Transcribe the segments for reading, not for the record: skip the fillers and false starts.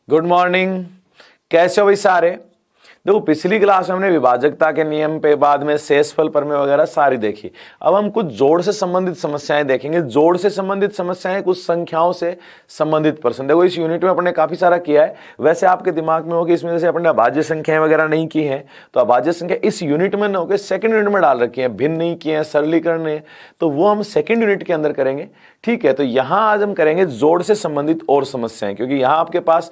Good morning. कैसे हो भाई सारे? देखो, पिछली क्लास में हमने विभाजकता के नियम पे, बाद में शेषफल प्रमेय वगैरह सारी देखी। अब हम कुछ जोड़ से संबंधित समस्याएं देखेंगे। जोड़ से संबंधित समस्याएं, कुछ संख्याओं से संबंधित प्रश्न। देखो, इस यूनिट में अपने काफी सारा किया है। वैसे आपके दिमाग में हो कि इसमें जैसे अपने अभाज्य संख्याएं वगैरह नहीं की है, तो अभाज्य संख्या इस यूनिट में न होकर सेकंड यूनिट में डाल रखी है, भिन्न नहीं किए हैं, सरलीकरण है, तो वो हम सेकंड यूनिट के अंदर करेंगे। ठीक है, तो यहां आज हम करेंगे जोड़ से संबंधित और समस्याएं, क्योंकि यहां आपके पास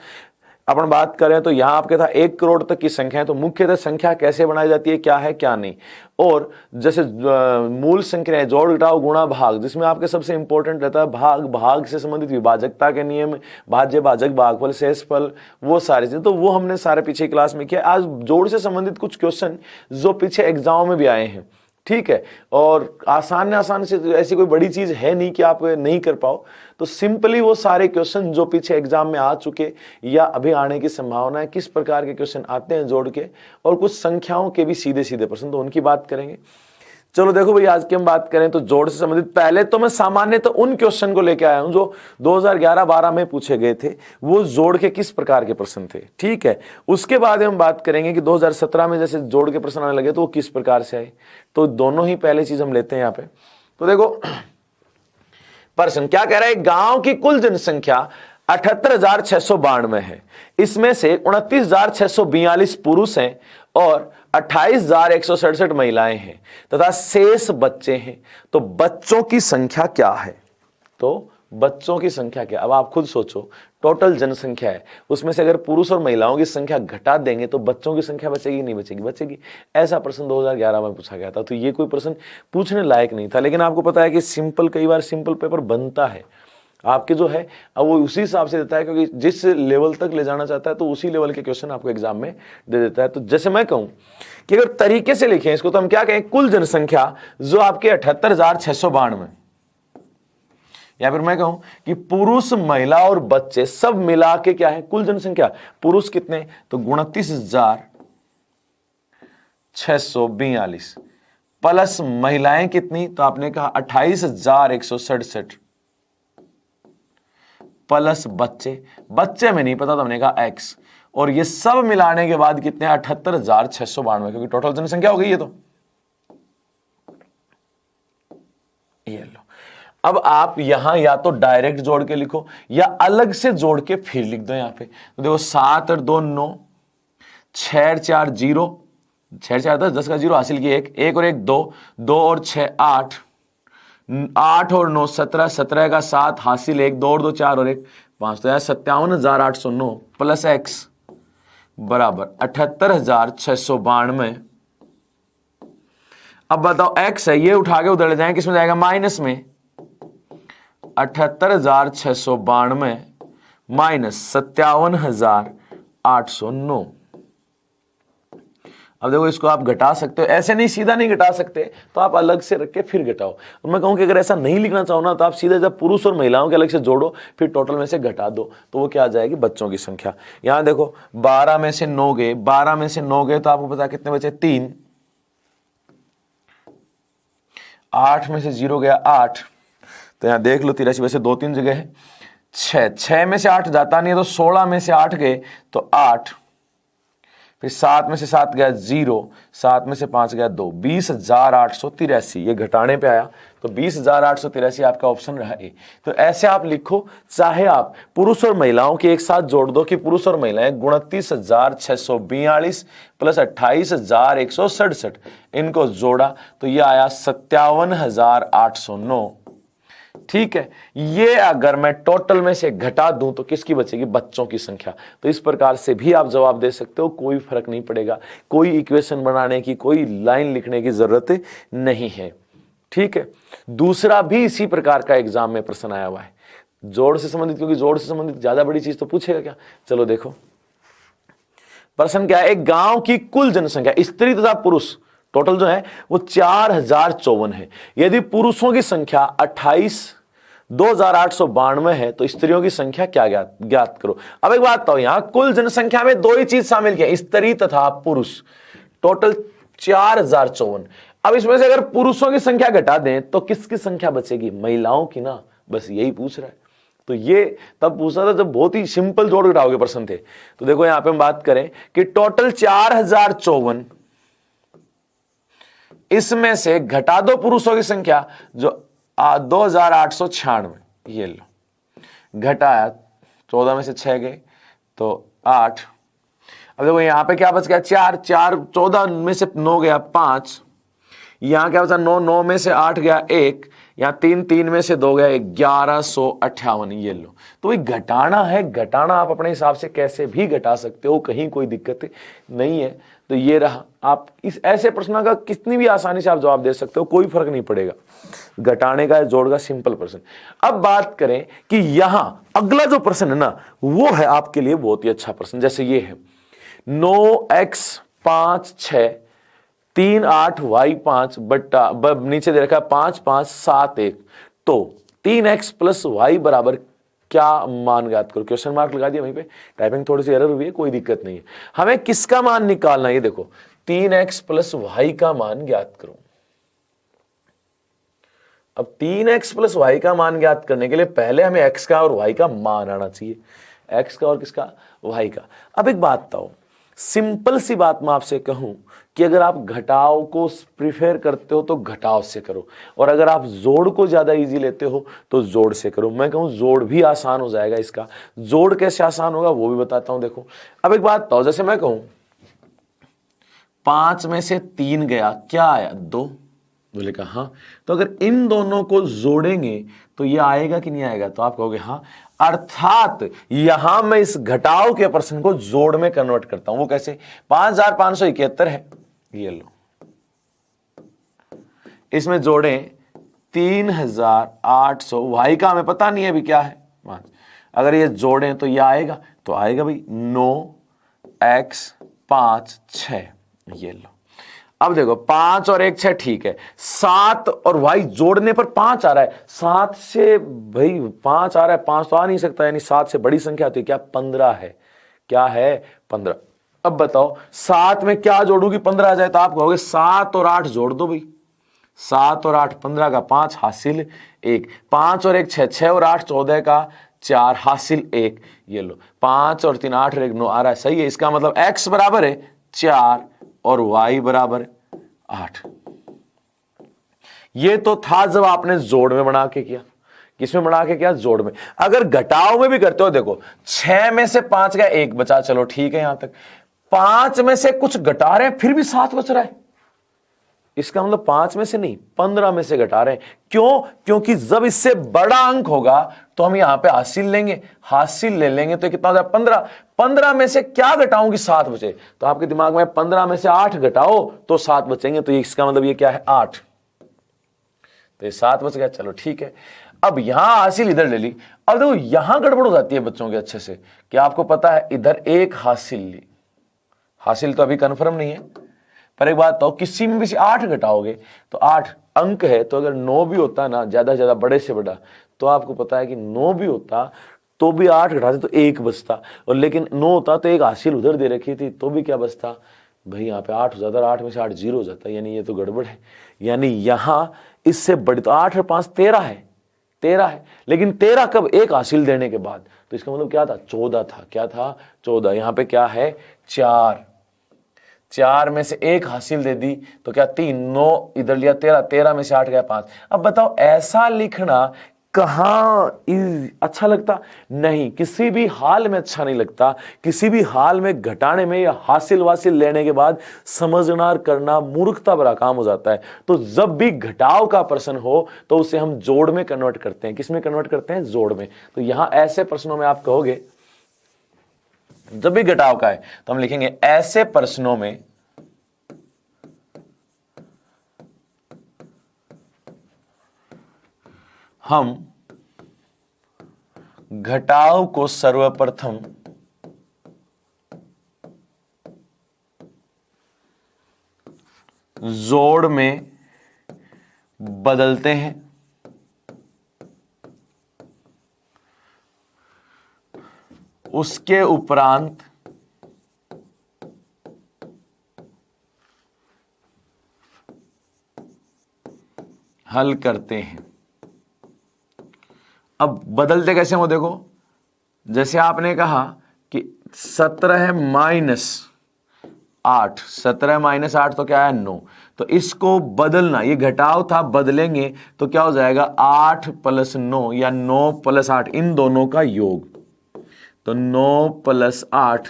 अपन बात करें तो यहां आपके था 1 करोड़ तक की संख्या है, तो मुख्यतः संख्या कैसे बनाई जाती है, क्या है क्या नहीं। और जैसे मूल संख्याएं, जोड़ घटाव गुणा भाग, जिसमें आपके सबसे इंपॉर्टेंट रहता है भाग, भाग से संबंधित विभाजकता के नियम, भाज्य भाजक भागफल शेषफल, वो सारी चीजें, तो वो हमने सारे पीछे क्लास में किया। आज जोड़ से संबंधित कुछ क्वेश्चन जो पीछे एग्जाम में भी आए हैं, ठीक है, और आसान से ऐसी कोई बड़ी चीज है नहीं कि आप नहीं कर पाओ। तो सिंपली वो सारे क्वेश्चन जो पीछे एग्जाम में आ चुके या अभी आने की संभावना है, किस प्रकार के क्वेश्चन आते हैं जोड़ के, और कुछ संख्याओं के भी सीधे सीधे प्रश्न, तो उनकी बात करेंगे। चलो देखो भाई, आज की हम बात करें तो जोड़ से संबंधित पहले तो मैं सामान्य तो उन क्वेश्चन को लेकर आया हूं जो 2011-12 में पूछे गए थे, वो जोड़ के किस प्रकार के प्रश्न थे। ठीक है, उसके बाद हम बात करेंगे कि 2017 में जैसे जोड़ के प्रश्न आने लगे तो वो किस प्रकार से आए। तो दोनों ही पहले चीज हम लेते हैं यहाँ पे। तो देखो, प्रश्न क्या कह रहा है, गांव की कुल जनसंख्या 78,692 है, इसमें से 29,642 पुरुष हैं और 28,167 महिलाएं हैं तथा शेष बच्चे हैं, तो बच्चों की संख्या क्या है। तो बच्चों की संख्या क्या, अब आप खुद सोचो, टोटल जनसंख्या है, उसमें से अगर पुरुष और महिलाओं की संख्या घटा देंगे तो बच्चों की संख्या बचेगी नहीं बचेगी? बचेगी। ऐसा प्रश्न 2011 में पूछा गया था, तो ये कोई प्रश्न पूछने लायक नहीं था। लेकिन आपको पता है कि सिंपल, कई बार सिंपल पेपर बनता है आपके जो है, अब वो उसी हिसाब से देता है, क्योंकि जिस लेवल तक ले जाना चाहता है तो उसी लेवल के क्वेश्चन आपको एग्जाम में दे देता है। तो जैसे मैं कहूं कि अगर तरीके से लिखें इसको, तो हम क्या कहें, कुल जनसंख्या जो आपके 78,692, या फिर मैं कहूं कि पुरुष महिला और बच्चे सब मिला के क्या है कुल जनसंख्या। पुरुष कितने, तो 29,642 प्लस महिलाएं कितनी, तो आपने कहा 28,167 प्लस बच्चे, बच्चे में नहीं पता तो हमने कहा x, और ये सब मिलाने के बाद कितने, 78,692, क्योंकि टोटल जनसंख्या हो गई है। तो ये लो, अब आप यहां या तो डायरेक्ट जोड़ के लिखो या अलग से जोड़ के फिर लिख दो। यहां पे तो देखो, 7 और 2 9, 6 और 4 0, 6 4 10, 10 का 0 हासिल किए, 1 और 1 2, 2 और 6 8, 8 और 9 17, 17 का 7 हासिल 1, 2 और 2 4 और 1 5, तो यार 57,809 प्लस x बराबर 78,692। अब बताओ x है, ये उठा के उधर ले जाएं, किसमें जाएगा, माइनस में। 78,692 माइनस 57,809। अब देखो, इसको आप घटा सकते हो, ऐसे नहीं, सीधा नहीं घटा सकते, तो आप अलग से रख के फिर घटाओ। और मैं कहूं कि अगर ऐसा नहीं लिखना चाहो ना, तो आप सीधे जब पुरुष और महिलाओं के अलग से जोड़ो, फिर टोटल में से घटा दो, तो वो क्या आ जाएगी, बच्चों की संख्या। यहां देखो, 12 में से 9 गए, 12 में से 9 गए तो आपको पता कितने बचे, 3। 8 में से 0 गया 8, तो यहां देख लो 83 वैसे 2-3 जगह है। 6 में से 8 जाता नहीं है, तो 16 में से 8 गए तो 8, फिर 7 में से 7 गया 0, 7 में से 5 गया 2, 20,883, ये घटाने पे आया, तो 20,883 आपका ऑप्शन रहा ए। तो ऐसे आप लिखो, चाहे आप पुरुष और महिलाओं के एक साथ जोड़ दो कि पुरुष और महिलाएं 29,642 प्लस 28,167, इनको जोड़ा तो ये आया 57,809। ठीक है, ये अगर मैं टोटल में से घटा दूं तो किसकी बचेगी, बच्चों की संख्या। तो इस प्रकार से भी आप जवाब दे सकते हो, कोई फर्क नहीं पड़ेगा, कोई इक्वेशन बनाने की, कोई लाइन लिखने की जरूरत नहीं है। ठीक है, दूसरा भी इसी प्रकार का एग्जाम में प्रश्न आया हुआ है जोड़ से संबंधित, क्योंकि जोड़ से संबंधित ज्यादा बड़ी चीज तो पूछेगा क्या। चलो देखो, प्रश्न क्या है, एक गांव की कुल जनसंख्या स्त्री तथा पुरुष टोटल जो है वो 4,054 है। यदि पुरुषों की संख्या 28,2,892 है तो स्त्रियों की संख्या क्या ज्ञात करो। अब एक बात बताओ, यहां कुल जनसंख्या में दो ही चीज शामिल किया, स्त्री तथा पुरुष, टोटल 4,054। अब इसमें से अगर पुरुषों की संख्या घटा दें तो किसकी संख्या बचेगी, महिलाओं की ना, बस यही पूछ रहा है। तो ये तब पूछा था जब बहुत ही सिंपल जोड़ घटाव के प्रश्न थे। तो देखो यहां पे हम बात करें कि टोटल 4054, इसमें से घटा दो पुरुषों की संख्या जो 2896, ये लो घटाया, 14 में से 6 गए तो 8। अब देखो यहां पे क्या बच गया, 4, 14 में से 9 गया 5, यहां क्या बचा 9, 9 में से 8 गया 1, यहां 3, 3 में से 2 गया 1158, ये लो। तो भाई घटाना है, घटाना आप अपने हिसाब से कैसे भी घटा सकते हो, कहीं कोई दिक्कत नहीं है। तो ये रहा, आप इस ऐसे प्रश्न का कितनी भी आसानी से आप जवाब दे सकते हो, कोई फर्क नहीं पड़ेगा, घटाने का जोड़ का सिंपल प्रश्न। अब बात करें कि यहां अगला जो प्रश्न है ना, वो है आपके लिए बहुत ही अच्छा प्रश्न। जैसे ये है 9x 5 6 3 8 y 5 बट्टा नीचे दे रखा है 5 5 7 1, तो 3x प्लस वाई बराबर क्या मान ज्ञात करो। क्वेश्चन मार्क लगा दिया वहीं पे, टाइपिंग थोड़ी सी एरर हुई है, कोई दिक्कत नहीं है। हमें किसका मान निकालना है, ये देखो 3x प्लस वाई का मान ज्ञात करो। अब 3x प्लस वाई का मान ज्ञात करने के लिए पहले हमें x का और y का मान आना चाहिए, x का और किसका, y का। अब एक बात बताओ, सिंपल सी बात मैं आपसे कहूं कि अगर आप घटाव को प्रिफेर करते हो तो घटाव से करो, और अगर आप जोड़ को ज्यादा इजी लेते हो तो जोड़ से करो। मैं कहूं जोड़ भी आसान हो जाएगा इसका। जोड़ कैसे आसान होगा वो भी बताता हूं। देखो अब एक बात बताओ, जैसे मैं कहूं 5 में से 3 गया, क्या आया 2, बोले कहा हाँ, तो अगर इन दोनों को जोड़ेंगे तो ये आएगा कि नहीं आएगा, तो आप कहोगे हाँ। अर्थात यहां मैं इस घटाव के प्रश्न को जोड़ में कन्वर्ट करता हूं। वो कैसे, 5571 है, ये लो, इसमें जोड़ें 3800, वाई का हमें पता नहीं है अभी क्या है 5, अगर ये जोड़ें तो ये आएगा, तो आएगा भाई 9x 5 6, ये लो। अब देखो 5 और 1 6, ठीक है, 7 और y जोड़ने पर 5 आ रहा है, 7 से भाई 5 आ रहा है, 5 तो आ नहीं सकता, यानी 7 से बड़ी संख्या तो क्या 15 है, क्या है 15। अब बताओ 7 में क्या जोड़ूंगी 15 आ जाए, तो आप कहोगे 7 और 8 जोड़ दो भाई, 7 और 8 15 का 5 हासिल 1, 5 और 1 6, 6 और 8 14 का 4 हासिल 1, ये लो 5 और 3 8 और 1 9 आ रहा है, सही है। इसका मतलब x बराबर है 4 और y बराबर 8। ये तो था जब आपने जोड़ में बना के किया। किसमें बना के किया, जोड़ में। अगर घटाव में भी करते हो, देखो 6 में से 5 का 1 बचा, चलो ठीक है यहां तक। 5 में से कुछ घटा रहे हैं फिर भी 7 बच रहा है, इसका मतलब 5 में से नहीं 15 में से घटा रहे हैं। क्यों, क्योंकि जब इससे बड़ा अंक होगा तो हम यहां पे हासिल लेंगे, हासिल ले लेंगे तो कितना हो जाए 15। 15 में से क्या घटाऊंगी 7 बचे, तो आपके दिमाग में 15 में से 8 घटाओ तो 7 बचेंगे, तो इसका मतलब ये क्या है 8, तो ये 7 बच गया, चलो ठीक है। अब यहां हासिल इधर ले ली। अब देखो यहां गड़बड़ हो जाती है बच्चों के अच्छे से, कि आपको पता है इधर एक हासिल ली, हासिल तो अभी कंफर्म नहीं है, पर एक बात तो किसी में भी से 8 घटाओगे तो 8 अंक है, तो अगर 9 भी होता ना, ज्यादा से ज्यादा बड़े से बड़ा, तो आपको पता है कि 9 भी होता तो भी 8 घटाते तो 1 बचता, और लेकिन 9 होता तो एक हासिल उधर दे रखी थी तो भी क्या बचता भाई, यहाँ पे 8 हो जाता, 8 में से 8 0 हो जाता, यानी ये तो गड़बड़ है। यानी यहां इससे बड़ी, तो 8 और 5 13 है, 13 है, लेकिन 13 कब, एक हासिल देने के बाद, तो इसका मतलब क्या था 14 था, क्या था 14। यहां पे क्या है 4, 4 में से एक हासिल दे दी तो क्या 3, 9 इधर लिया 13, 13 में से 8 गया 5। अब बताओ ऐसा लिखना कहां अच्छा लगता, नहीं, किसी भी हाल में अच्छा नहीं लगता। किसी भी हाल में घटाने में या हासिल वासिल लेने के बाद समझना और करना मूर्खता भरा काम हो जाता है। तो जब भी घटाव का प्रश्न हो तो उसे हम जोड़ में कन्वर्ट करते हैं। किस में कन्वर्ट करते हैं, जोड़ में। तो यहां ऐसे प्रश्नों में आप कहोगे, जब भी घटाव का है तो हम लिखेंगे ऐसे प्रश्नों में हम घटाव को सर्वप्रथम जोड़ में बदलते हैं, उसके उपरांत हल करते हैं। अब बदलते कैसे हो देखो, जैसे आपने कहा कि 17 माइनस 8, 17 माइनस 8 तो क्या है 9, तो इसको बदलना, ये घटाव था, बदलेंगे तो क्या हो जाएगा 8 प्लस 9 या 9 प्लस 8, इन दोनों का योग, तो 9 प्लस 8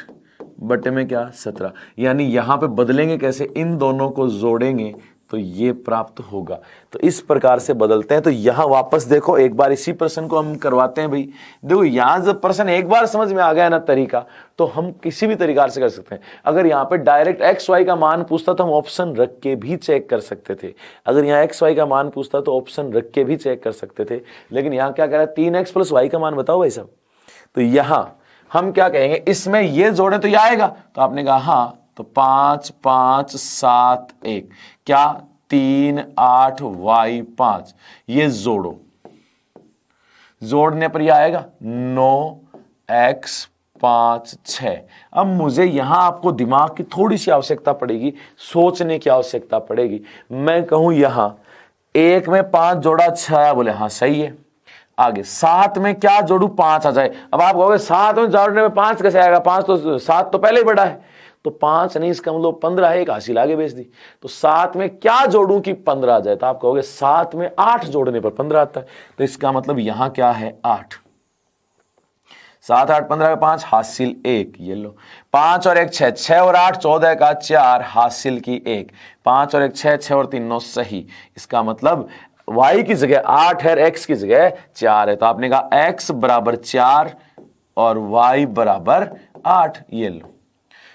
बटे में क्या 17, यानी यहां पे बदलेंगे कैसे, इन दोनों को जोड़ेंगे तो ये प्राप्त होगा। तो इस प्रकार से बदलते हैं। तो यहां वापस देखो, एक बार इसी प्रश्न को हम करवाते हैं भाई। देखो यहां जब प्रश्न एक बार समझ में आ गया ना तरीका, तो हम किसी भी तरीका से कर सकते हैं। अगर यहाँ पे डायरेक्ट एक्स वाई का मान पूछता तो हम ऑप्शन रख के भी चेक कर सकते थे। अगर यहाँ एक्स वाई का मान पूछता तो ऑप्शन रख के भी चेक कर सकते थे। लेकिन यहाँ क्या कह रहा है, 3x प्लस वाई का मान बताओ भाई साहब। तो यहां हम क्या कहेंगे, इसमें ये जोड़े तो ये आएगा, तो आपने कहा हाँ, तो 5 5 7 1 क्या 3 8 y 5, ये जोड़ो, जोड़ने पर ये आएगा 9x 5 6। अब मुझे यहां आपको दिमाग की थोड़ी सी आवश्यकता पड़ेगी, सोचने की आवश्यकता पड़ेगी। मैं कहूं यहां 1 में 5 जोड़ा 6, बोले हाँ सही है। आगे 7 में क्या जोड़ू 5 आ जाए। अब आप कहोगे 7 में जोड़ने में 5 कैसे आएगा, 5 तो 7 तो पहले ही बड़ा है, तो 5 नहीं, इसका मतलब 15 है, एक हासिल आगे भेज दी। तो 7 में क्या जोड़ूं कि 15 आ जाए, तो आप कहोगे 7 में 8 जोड़ने पर 15 आता है, तो इसका मतलब यहां क्या है 8। 7 8 15 5 हासिल 1, ये लो 5 और 1 6, 6 और 8 14 का 4 हासिल की 1, 5 और 1 6, 6 और 3 9 सही। इसका मतलब y की जगह 8 है, x की जगह 4 है, तो आपने कहा x बराबर 4 और y बराबर 8। ये लो,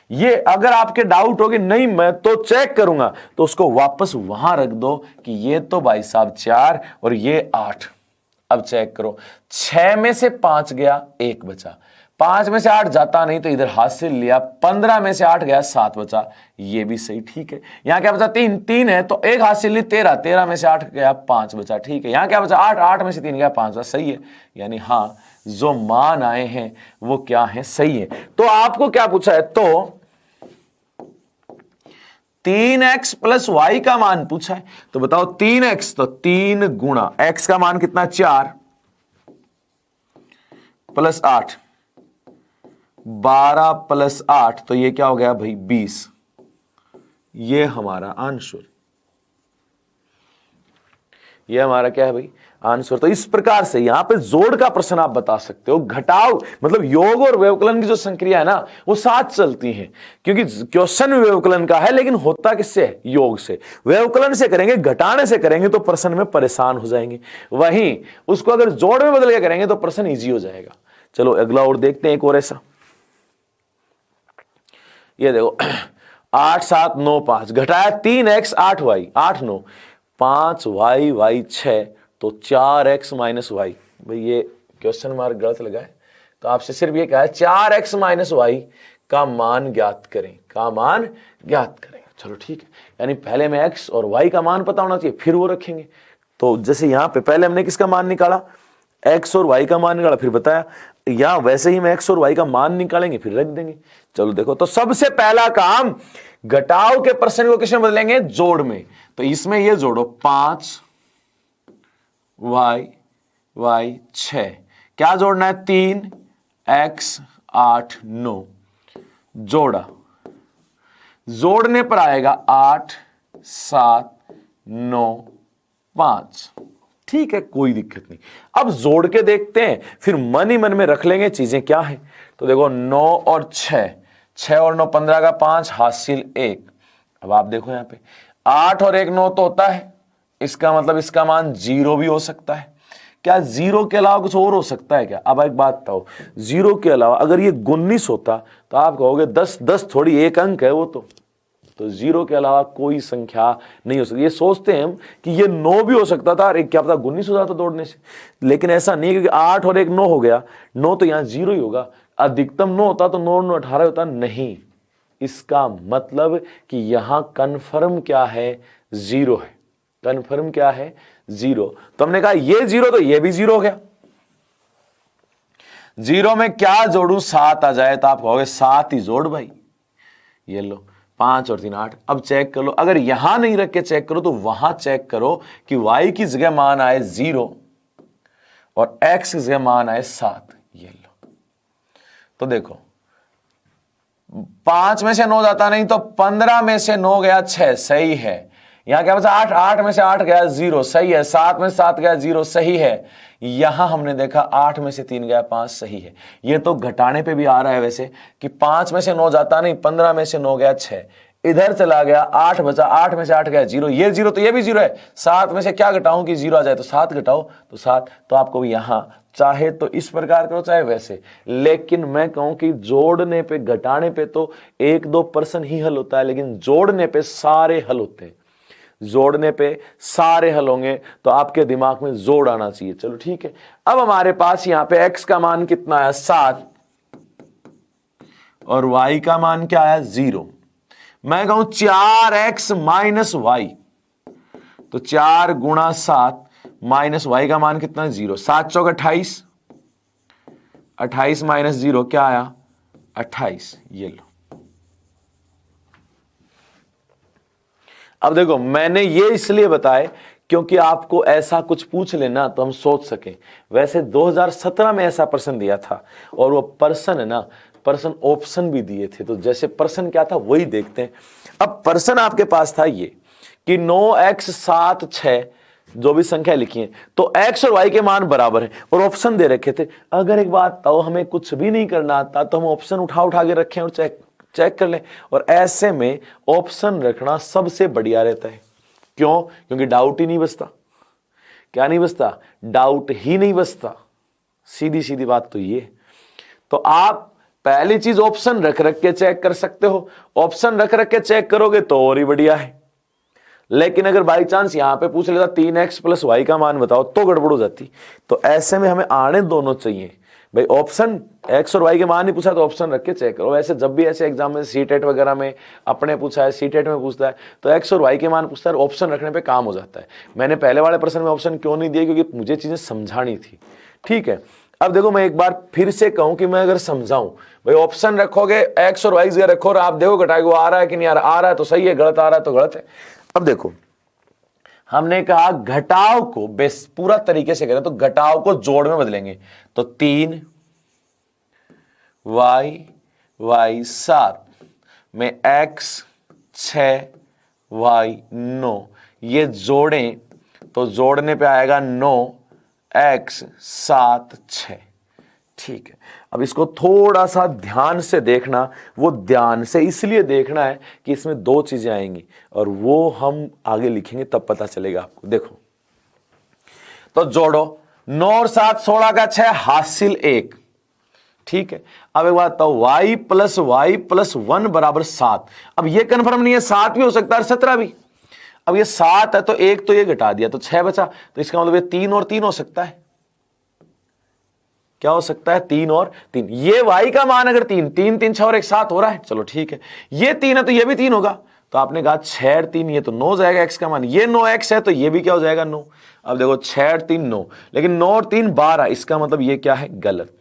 ये अगर आपके डाउट हो कि नहीं मैं तो चेक करूंगा, तो उसको वापस वहां रख दो कि ये तो भाई साहब 4 और ये 8। अब चेक करो, 6 में से 5 गया, 1 बचा, 5 में से 8 जाता नहीं तो इधर हासिल लिया, 15 में से 8 गया, 7 बचा, ये भी सही, ठीक है। यहां क्या बचा 3 3 है तो 1 हासिल ली, 13 13 में से 8 गया, 5 बचा, ठीक है। यहां क्या बचा 8 8 में से 3 गया, 5 बचा, सही है। यानी हाँ, जो मान आए हैं वो क्या है, सही है। तो आपको क्या पूछा है, तो 3x प्लस वाई का मान पूछा है, तो बताओ 3x, तो 3 गुणा x का मान कितना 4 प्लस 8, 12 प्लस 8, तो ये क्या हो गया भाई 20। ये हमारा आंसर, ये हमारा क्या है भाई आंसर। तो इस प्रकार से यहां पे जोड़ का प्रश्न आप बता सकते हो। घटाव मतलब योग और व्यवकलन की जो संक्रिया है ना, वो साथ चलती हैं, क्योंकि क्वेश्चन व्यवकलन का है, लेकिन होता किससे है, योग से। व्यवकलन से करेंगे, घटाने से करेंगे तो प्रश्न में परेशान हो जाएंगे, वहीं उसको अगर जोड़ में बदल के करेंगे तो प्रश्न ईजी हो जाएगा। चलो अगला और देखते हैं, एक और ऐसा, ये देखो 8 7 9 5 घटाया 3x 8y 8 9 5y y 6, तो 4x माइनस वाई। भाई ये क्वेश्चन मार्क गलत लगा है, तो आपसे सिर्फ ये कहा है 4x माइनस वाई का मान ज्ञात करें, का मान ज्ञात करें। चलो ठीक है, यानी पहले में x और y का मान पता होना चाहिए, फिर वो रखेंगे। तो जैसे यहां पे पहले हमने किसका मान निकाला, x और y का मान निकाला, फिर बताया, या वैसे ही मैं x और y का मान निकालेंगे फिर रख देंगे। चलो देखो, तो सबसे पहला काम, घटाव के प्रश्न को किसमें बदलेंगे, जोड़ में। तो इसमें ये जोड़ो 5 y y 6, क्या जोड़ना है 3 x 8 9, जोड़ा, जोड़ने पर आएगा 8 7 9 5, ठीक है, कोई दिक्कत नहीं। अब जोड़ के देखते हैं, फिर मन ही मन में रख लेंगे चीजें क्या है। तो देखो 9 और 6, 6 और 9 15 का 5 हासिल 1। अब आप देखो यहां पे 8 और 1 9 तो होता है, इसका मतलब इसका मान 0 भी हो सकता है। क्या 0 के अलावा कुछ और हो सकता है क्या? अब एक बात बताओ, 0 के अलावा अगर ये 19 होता तो आप कहोगे 10 10 थोड़ी एक अंक है वो तो 0 के अलावा कोई संख्या नहीं हो सकती। ये सोचते हैं हम कि ये 9 भी हो सकता था और एक क्या पता 19 हो जाता दौड़ने से, लेकिन ऐसा नहीं, क्योंकि 8 और 1 9 हो गया, 9 तो यहां 0 ही होगा। अधिकतम 9 होता तो 9 9 18 होता, नहीं। इसका मतलब कि यहां कन्फर्म क्या है, 0 है। कन्फर्म क्या है, 0। तो हमने कहा ये 0 तो ये भी 0 हो गया। 0 में क्या जोड़ू, 7 आ जाए तो आप कहोगे 7 ही जोड़ भाई। ये लो 5 और 3 8। अब चेक कर लो, अगर यहां नहीं रख के चेक करो तो वहां चेक करो कि y की जगह मान आए 0 और x के मान आए 7। ये लो, तो देखो 5 में से 9 जाता नहीं, तो 15 में से 9 गया 6, सही है। यहां क्या बचा 8, 8 में से 8 गया 0, सही है। 7 में से 7 गया 0, सही है। यहां हमने देखा 8 में से 3 गया 5, सही है। ये तो घटाने पे भी आ रहा है वैसे कि 5 में से 9 जाता नहीं, 15 में से 9 गया 6, इधर चला गया 8 बचा, 8 में से 8 गया 0, ये 0 तो ये भी 0 है। 7 में से क्या घटाऊं कि 0 आ जाए, तो 7 घटाओ तो 7। तो आपको यहां चाहे तो इस प्रकार करो चाहे वैसे, लेकिन मैं कहूं कि जोड़ने पे घटाने पे तो 1-2% ही हल होता है, लेकिन जोड़ने पे सारे हल होते हैं। जोड़ने पे सारे हल होंगे, तो आपके दिमाग में जोड़ आना चाहिए। चलो ठीक है, अब हमारे पास यहां पे x का मान कितना आया 7 और y का मान क्या आया 0। मैं कहूं 4x माइनस वाई, तो 4 गुणा 7 माइनस वाई का मान कितना 0। 7 चौक 28, 28 माइनस 0 क्या आया 28। ये लो, अब देखो मैंने ये इसलिए बताया क्योंकि आपको ऐसा कुछ पूछ लेना तो हम सोच सके। वैसे 2017 में ऐसा प्रश्न दिया था, और वो प्रश्न है ना, प्रश्न ऑप्शन भी दिए थे, तो जैसे प्रश्न क्या था वही देखते हैं। अब प्रश्न आपके पास था ये कि 9x 7 6 जो भी संख्या लिखी है, तो x और y के मान बराबर है, और ऑप्शन दे रखे थे। अगर एक बात तो हमें कुछ भी नहीं करना आता तो हम ऑप्शन उठा के रखें और चेक कर लें, और ऐसे में ऑप्शन रखना सबसे बढ़िया रहता है। क्यों? क्योंकि डाउट ही नहीं बचता। क्या नहीं बचता? डाउट ही नहीं बचता। सीधी सीधी बात तो ये। तो आप पहली चीज ऑप्शन रख के चेक कर सकते हो। ऑप्शन रख के चेक करोगे तो और ही बढ़िया है। लेकिन अगर बाई चांस यहां पे पूछ लेता 3x प्लस वाई का मान बताओ, तो गड़बड़ हो जाती। तो ऐसे में हमें आने दोनों चाहिए भाई। ऑप्शन x और y के मान नहीं पूछा तो ऑप्शन रख के चेक करो। वैसे जब भी ऐसे एग्जाम में सीटेट वगैरह में अपने पूछा है, सीटेट में पूछता है, तो x और y के मान पूछता है, ऑप्शन रखने पे काम हो जाता है। मैंने पहले वाले प्रश्न में ऑप्शन क्यों नहीं दिए? क्योंकि मुझे चीजें समझानी थी। ठीक है, अब देखो मैं एक बार फिर से कहूं कि मैं अगर समझाऊं, भाई ऑप्शन रखोगे x और y जगह रखो और आप देखो घटाए वो आ रहा है कि नहीं आ रहा। आ रहा है तो सही है, गलत आ रहा है तो गलत है। अब देखो हमने कहा घटाव को बेस पूरा तरीके से करें तो घटाव को जोड़ में बदलेंगे, तो 3 y 7 में x 6 y 9, ये जोड़ें तो जोड़ने पे आएगा 9 x 7 6। ठीक है, अब इसको थोड़ा सा ध्यान से देखना। वो ध्यान से इसलिए देखना है कि इसमें दो चीजें आएंगी और वो हम आगे लिखेंगे तब पता चलेगा आपको। देखो तो जोड़ो 9 और 7 16 का 6 हासिल 1। ठीक है, अब एक बात बताओ y प्लस 1 बराबर 7। अब ये कंफर्म नहीं है, 7 भी हो सकता है 17 भी। अब ये 7 है तो एक तो ये घटा दिया तो 6 बचा, तो इसका मतलब ये 3 और 3 हो सकता है। क्या हो सकता है? 3 और 3। ये y का मान अगर 3 3 3 6 और 1 7 हो रहा है, चलो ठीक है। ये 3 है तो ये भी 3 होगा, तो आपने कहा 6 और 3 ये तो 9 जाएगा x का मान। ये 9x है तो ये भी क्या हो जाएगा 9। अब देखो 6 और 3 9, लेकिन 9 और 3 12। इसका मतलब ये क्या है? गलत।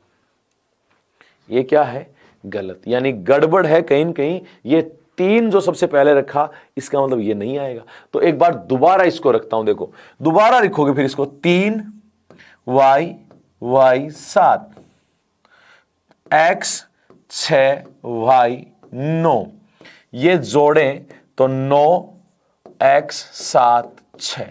ये क्या है? गलत, यानी गड़बड़ है कहीं न कहीं। ये 3 जो सबसे पहले रखा इसका मतलब ये नहीं आएगा। तो एक बार दोबारा इसको रखता हूं, देखो दोबारा लिखोगे फिर इसको 3 y 7 x 6 y 9, ये जोड़ें तो 9 x 7 6।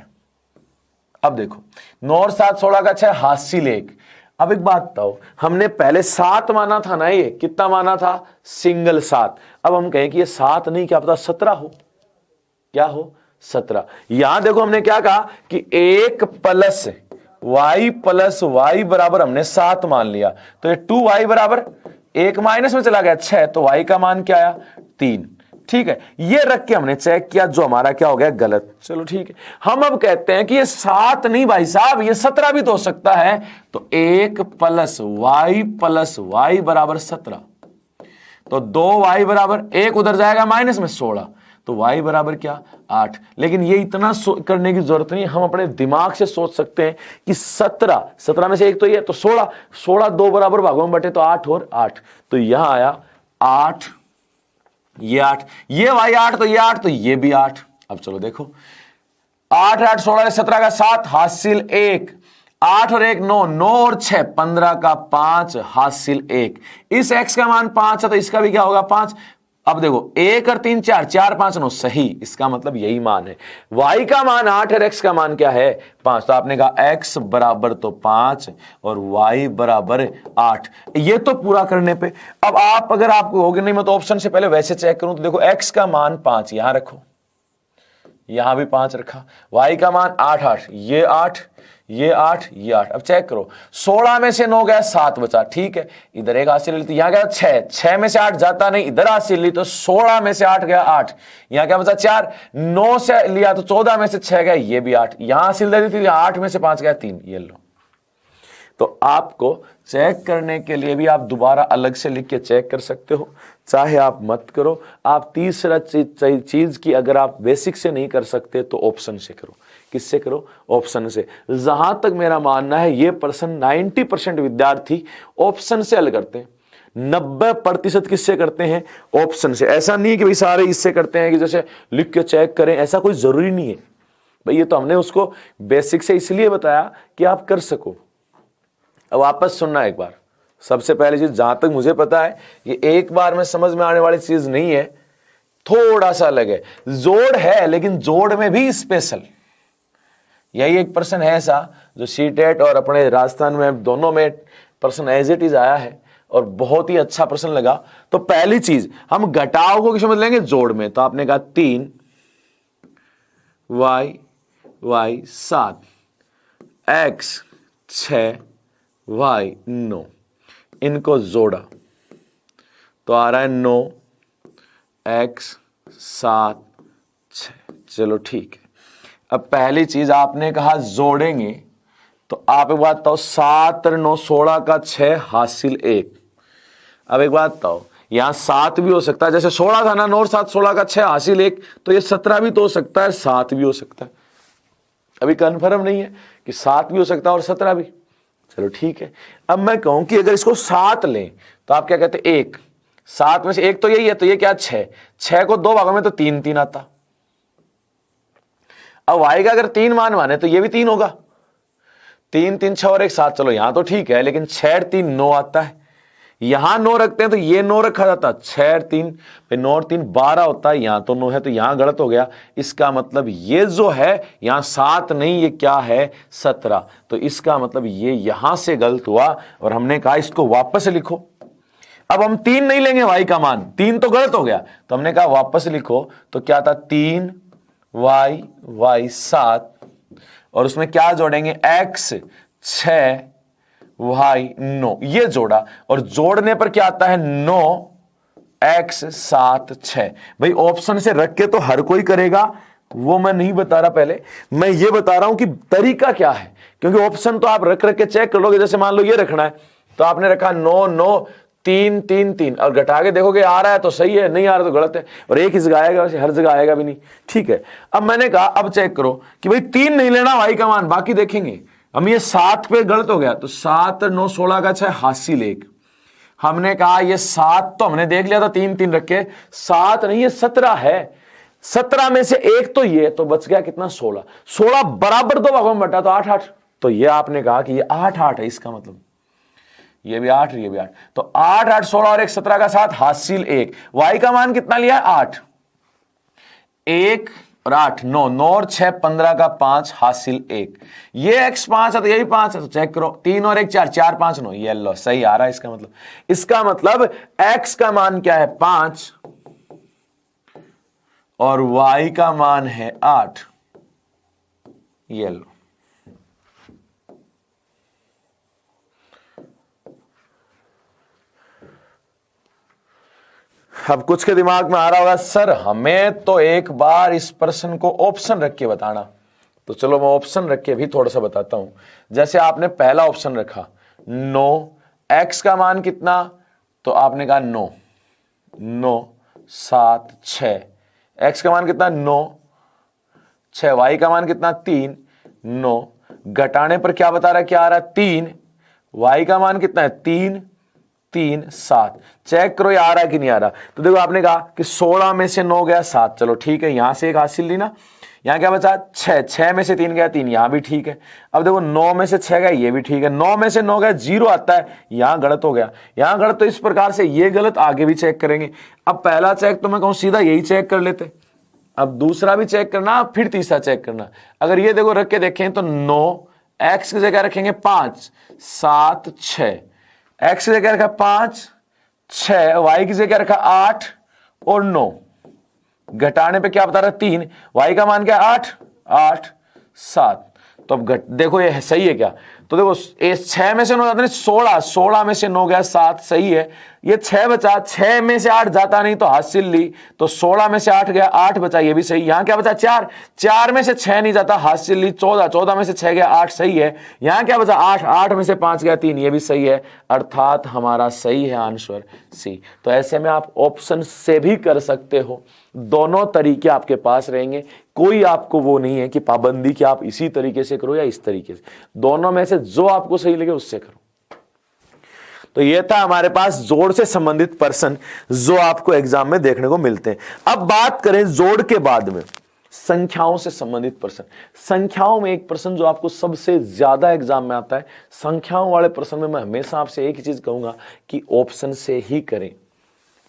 अब देखो 9 और 7 16 का 6 हासिल 1। अब एक बात बताओ, हमने पहले 7 माना था ना, ये कितना माना था? सिंगल 7। अब हम कहें कि ये 7 नहीं, क्या पता 17 हो। क्या हो? 17। यहां देखो हमने क्या कहा कि 1 प्लस y बराबर हमने 7 मान लिया, तो ये 2y बराबर 1 माइनस में चला गया 6, तो y का मान क्या आया? 3। ठीक है, ये रख के हमने चेक किया, जो हमारा क्या हो गया? गलत। चलो ठीक है, हम अब कहते हैं कि ये 7 नहीं भाई साहब, ये 17 भी तो हो सकता है। तो 1 प्लस y बराबर 17, तो 2y बराबर 1 उधर जाएगा माइनस में 16, तो y बराबर क्या? 8। लेकिन ये इतना करने की जरूरत नहीं, हम अपने दिमाग से सोच सकते हैं कि 17 में से एक तो ये, तो 16 2 बराबर भागों में बटे तो 8 और 8, तो यहां आया 8, ये 8, ये y 8 तो ये 8, तो ये भी 8। अब चलो देखो 8 8 16 17 का 7 हासिल 1, 8 और 1 9, 9 और 6 15 का 5 हासिल 1। इस x का मान 5 है तो इसका भी क्या होगा 5। अब देखो 1 और 3 4, 4 5 9 सही, इसका मतलब यही मान है। y का मान 8 और x का मान क्या है 5, तो आपने कहा x बराबर तो 5 और y बराबर 8। ये तो पूरा करने पे अब आप अगर आपको होगे नहीं मैं तो ऑप्शन से पहले वैसे चेक करूं तो देखो x का मान 5 यहां रखो, यहां भी 5 रखा, y का मान 8 8, ये 8 ये 8 ये 8। अब चेक करो 16 में से 9 गया 7 बचा, ठीक है इधर एक हासिल ली, यहां गया 6, 6 में से 8 जाता नहीं, इधर हासिल ली तो 16 में से 8 गया 8, यहां क्या बचा 4, 9 से लिया तो 14 में से 6 गया, ये भी 8, यहां हासिल दे दी थी 8 में से 5 गया 3, ये लो। तो आपको चेक करने के लिए भी आप दोबारा अलग से लिख के चेक कर सकते हो, चाहे आप मत करो। आप तीसरा चीज की अगर आप बेसिक से नहीं कर सकते तो ऑप्शन से करो। किससे करो? ऑप्शन से। जहां तक मेरा मानना है ये पर्सन 90% विद्यार्थी ऑप्शन से हल करते हैं, 90% किससे करते हैं? ऑप्शन से। ऐसा नहीं है कि भाई सारे इससे करते हैं कि जैसे लिख के चेक करें, ऐसा कोई जरूरी नहीं है भाई, ये तो हमने उसको बेसिक से इसलिए बताया कि आप कर सको। अब वापस सुनना एक बार, सबसे पहली चीज जहां तक मुझे पता है ये एक बार में समझ में आने वाली चीज नहीं है, थोड़ा सा अलग है। जोड़ है लेकिन जोड़ में भी स्पेशल। यही एक पर्सन है ऐसा जो सीटेट और अपने राजस्थान में दोनों में पर्सन एज इट इज आया है और बहुत ही अच्छा पर्सन लगा। तो पहली चीज हम घटाव को किस में लेंगे? जोड़ में। तो आपने कहा 3 y 7 x 6 y 9, इनको जोड़ा तो आ रहा है 9 x 7 6। चलो ठीक है। अब पहली चीज आपने कहा जोड़ेंगे तो आप एक बात बताओ, 7 और 9 16 का 6 हासिल 1। अब एक बात बताओ, यहां 7 भी हो सकता है, जैसे 16 था ना, 9 और 7 16 का 6 हासिल 1, तो ये 17 भी तो हो सकता है, 7 भी हो सकता है। अभी कन्फर्म नहीं है कि 7 भी हो सकता है और 17 भी। चलो ठीक है। अब मैं कहूं कि अगर इसको 7 लें तो आप क्या कहते हैं? 1, 7 में से 1 तो यही है, तो ये क्या 6, 6 को 2 भागों में तो 3 3 आता। अब y का अगर 3 मान माने तो ये भी 3 होगा, 3 3 6 और 1 7। चलो यहां तो ठीक है, लेकिन 6 और 3 9 आता है, यहां 9 रखते हैं तो ये 9 रखा जाता, 6 और 3 फिर 9 और 3 12 होता है, यहां तो 9 है तो यहां गलत हो गया। इसका मतलब ये जो है यहां 7 नहीं, ये क्या है? 17। तो इसका मतलब ये यहां से गलत हुआ और हमने कहा इसको वापस लिखो। अब हम 3 नहीं लेंगे y का मान, 3 तो गलत हो गया, तो हमने कहा वापस लिखो। तो क्या था? 3 y 7 और उसमें क्या जोड़ेंगे? x 6 y 9, ये जोड़ा और जोड़ने पर क्या आता है? 9 x 7 6। भाई ऑप्शन से रख के तो हर कोई करेगा, वो मैं नहीं बता रहा, पहले मैं ये बता रहा हूं कि तरीका क्या है, क्योंकि ऑप्शन तो आप रख के चेक कर लोगे। जैसे मान लो ये रखना है तो आपने रखा 9 9 3 3 3 और घटा के देखोगे आ रहा है तो सही है, नहीं आ रहा तो गलत है, और एक ही जगह आएगा, हर जगह आएगा भी नहीं। ठीक है। अब मैंने कहा अब चेक करो कि भाई 3 नहीं लेना y का मान, बाकी देखेंगे। हम ये 7 पे गलत हो गया तो 7 9 16 का 6 हासिल 1। हमने कहा ये 7 तो हमने देख लिया था, 3 3 रखे, 7 नहीं ये 17 है, 17 में से 1 तो ये, तो बच गया कितना? 16। 16 बराबर 2 भागों में बटा तो 8 8। तो ये आपने कहा कि ये 8 8 है, इसका मतलब ये भी 8 ये भी 8, तो 8 8 16 और 1 17 का 7 हासिल 1। y का मान कितना लिया है? 8। 1 और 8 9, 9 और 6 15 का 5 हासिल 1। ये x 5 है तो यही 5 है, तो चेक करो 3 और 1 4, 4 5 9, ये लो सही आ रहा है। इसका मतलब x का मान क्या है? 5 और y का मान है 8, ये लो। अब कुछ के दिमाग में आ रहा होगा सर हमें तो एक बार इस प्रश्न को ऑप्शन रख के बताना, तो चलो मैं ऑप्शन रख के भी थोड़ा सा बताता हूं। जैसे आपने पहला ऑप्शन रखा 9, x का मान कितना? तो आपने कहा 9 9 7 6, x का मान कितना? 9 6, y का मान कितना? 3 9, घटाने पर क्या बता रहा है? क्या आ रहा है? 3, y का मान कितना है? 3 3 7। चेक करो ये आ रहा है कि नहीं आ रहा। तो देखो आपने कहा कि 16 में से 9 गया 7, चलो ठीक है, यहां से एक हासिल ली ना, यहां क्या बचा 6, 6 में से 3 गया 3, यहां भी ठीक है। अब देखो 9 में से 6 गया, ये भी ठीक है। 9 में से 9 गया 0 आता है, यहां गलत हो गया, यहां गलत। तो इस प्रकार से ये गलत, आगे भी चेक करेंगे। अब पहला चेक तो मैं कहूं सीधा यही चेक कर लेते, अब दूसरा भी चेक करना, फिर तीसरा चेक करना। अगर ये देखो रख के देखें तो 9, एक्स की जगह रखेंगे 5, 7, 6, एक्स की जगह रखा 5, 6, वाई की जगह रखा 8 और 9, घटाने पे क्या बता रहा है 3, वाई का मान क्या 8, 8, 7। तो अब देखो ये सही है क्या, तो देखो 6 में से 9 जाता नहीं 16, 16 में से 9 गया 7, सही है। ये 6 बचा, 6 में से 8 जाता नहीं तो हासिल ली, तो 16 में से 8 गया 8 बचा, ये भी सही। यहां क्या बचा 4, 4 में से 6 नहीं जाता, हासिल ली 14, 14 में से 6 गया 8, सही है। यहां क्या बचा 8, 8 में से 5 गया 3, ये भी सही है। अर्थात हमारा सही है आंसर सी। तो ऐसे में आप ऑप्शन से भी कर सकते हो, दोनों तरीके आपके पास रहेंगे, कोई आपको वो नहीं है कि पाबंदी कि आप इसी तरीके से करो या इस तरीके से, दोनों में से जो आपको सही लगे उससे करो। तो ये था हमारे पास जोड़ से संबंधित प्रश्न जो आपको एग्जाम में देखने को मिलते हैं। अब बात करें जोड़ के बाद में संख्याओं से संबंधित प्रश्न। संख्याओं में एक प्रश्न जो आपको सबसे ज्यादा एग्जाम में आता है, संख्याओं वाले प्रश्न में मैं हमेशा आपसे एक ही चीज कहूंगा कि ऑप्शन से ही करें।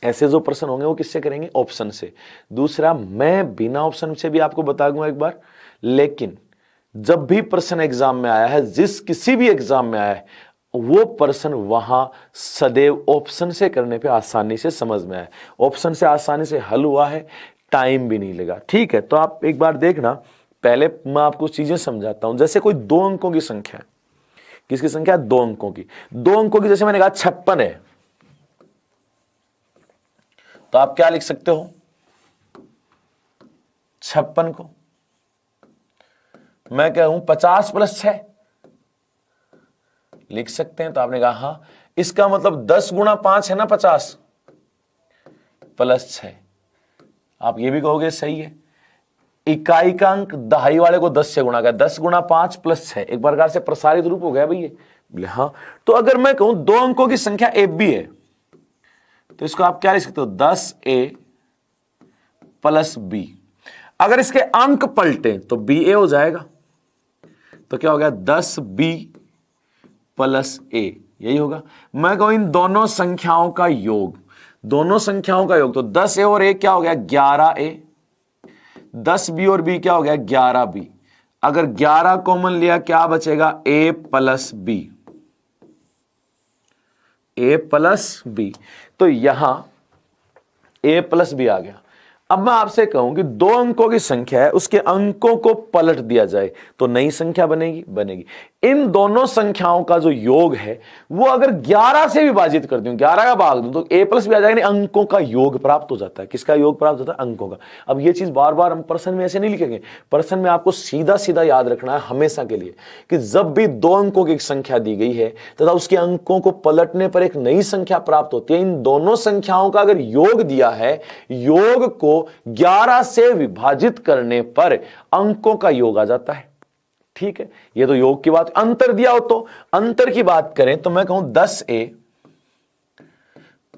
ऐसे जो प्रश्न होंगे वो किससे करेंगे, ऑप्शन से। दूसरा, मैं बिना ऑप्शन से भी आपको बता दूंगा एक बार, लेकिन जब भी प्रश्न एग्जाम में आया है, जिस किसी भी एग्जाम में आया है, वो प्रश्न वहां सदैव ऑप्शन से करने पे आसानी से समझ में आया, ऑप्शन से आसानी से हल हुआ है, टाइम भी नहीं लगा। ठीक है, तो आप एक बार देखना, पहले मैं आपको चीजें समझाता हूं। जैसे कोई 2 अंकों की संख्या है, किसकी संख्या, 2 अंकों की, 2 अंकों की, जैसे मैंने कहा 56 है, तो आप क्या लिख सकते हो, 56 को मैं कहूं 50 + 6 लिख सकते हैं। तो आपने कहा हाँ, इसका मतलब 10 × 5 है ना 50 + 6। आप ये भी कहोगे सही है, इकाई का अंक दहाई वाले को 10 से गुणा कर, 10 × 5 + 6 एक प्रकार से प्रसारित रूप हो गया भैया। बोले हाँ, तो अगर मैं कहूं 2 अंकों की संख्या AB है, तो इसको आप क्या लिख सकते हो, 10A + B। अगर इसके अंक पलटे तो BA हो जाएगा, तो क्या हो गया 10B + A, यही होगा। मैं कहूं इन दोनों संख्याओं का योग, दोनों संख्याओं का योग, तो 10A और A क्या हो गया 11A, 10B और B क्या हो गया 11B। अगर 11 कॉमन लिया क्या बचेगा, A + B, A + B। तो यहां A + B आ गया। अब मैं आपसे कहूं कि 2 अंकों की संख्या है, उसके अंकों को पलट दिया जाए तो नई संख्या बनेगी, बनेगी। इन दोनों संख्याओं का जो योग है वो अगर 11 से विभाजित कर दूं, 11 का भाग दूं, तो A + B आ जाएगा, अंकों का योग प्राप्त हो जाता है। किसका योग प्राप्त होता है, अंकों का। अब ये चीज बार बार हम प्रश्न में ऐसे नहीं लिखेंगे, प्रश्न में आपको सीधा सीधा याद रखना है हमेशा के लिए कि जब भी 2 अंकों की संख्या दी गई है तथा उसके अंकों को पलटने पर एक नई संख्या प्राप्त होती है, इन दोनों संख्याओं का अगर योग दिया है, योग को 11 से विभाजित करने पर अंकों का योग आ जाता है। ठीक है, ये तो योग की बात। अंतर दिया हो तो अंतर की बात करें तो मैं कहूं 10A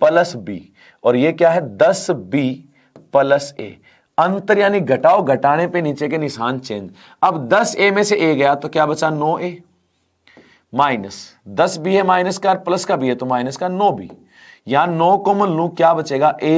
+ B, और ये क्या है 10B + A। अंतर यानी घटाओ, घटाने पे नीचे के निशान चेंज। अब 10A में से A गया तो क्या बचा 9A, माइनस 10B है, माइनस का प्लस का भी है तो माइनस का 9B। यहां 9 कॉमन लूं, क्या बचेगा A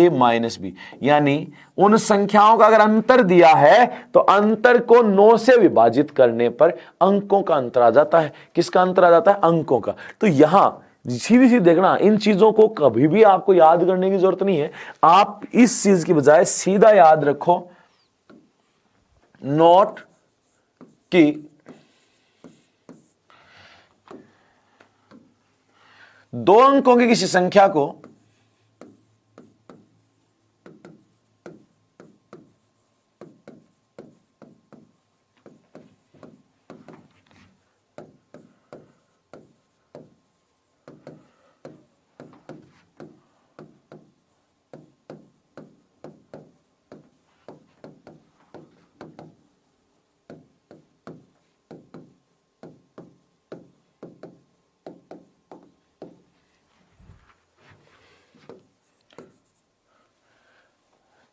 - B। यानी उन संख्याओं का अगर अंतर दिया है तो अंतर को 9 से विभाजित करने पर अंकों का अंतर आ जाता है। किसका अंतर आ जाता है, अंकों का। तो यहां सीधी सी देखना, इन चीजों को कभी भी आपको याद करने की जरूरत नहीं है। आप इस चीज की बजाय सीधा याद रखो नोट कि 2 अंकों की किसी संख्या को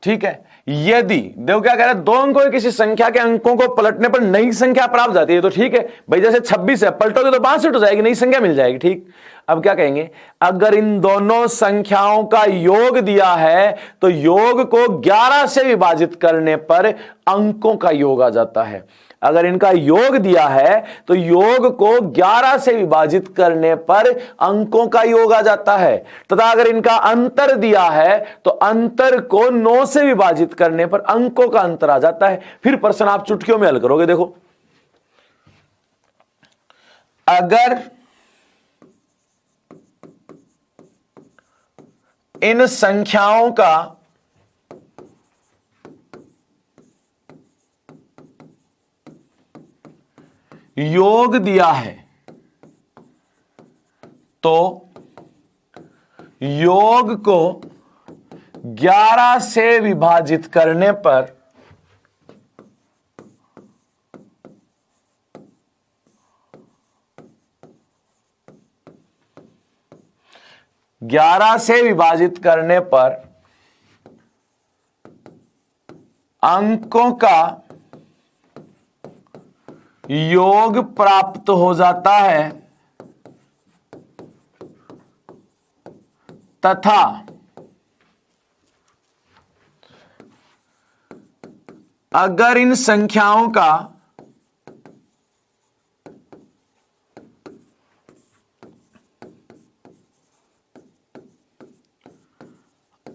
ठीक है। यदि देखो क्या कह रहा है, दो अंकों की किसी संख्या के अंकों को पलटने पर नई संख्या प्राप्त जाती है, तो ठीक है भाई, जैसे 26 है, पलटोगे तो 62 हो जाएगी, नई संख्या मिल जाएगी। ठीक, अब क्या कहेंगे, अगर इन दोनों संख्याओं का योग दिया है तो योग को 11 से विभाजित करने पर अंकों का योग आ जाता है। अगर इनका योग दिया है तो योग को 11 से विभाजित करने पर अंकों का योग आ जाता है, तथा अगर इनका अंतर दिया है तो अंतर को 9 से विभाजित करने पर अंकों का अंतर आ जाता है। फिर प्रश्न आप चुटकियों में हल करोगे। देखो, अगर इन संख्याओं का योग दिया है तो योग को 11 से विभाजित करने पर अंकों का योग प्राप्त हो जाता है, तथा अगर इन संख्याओं का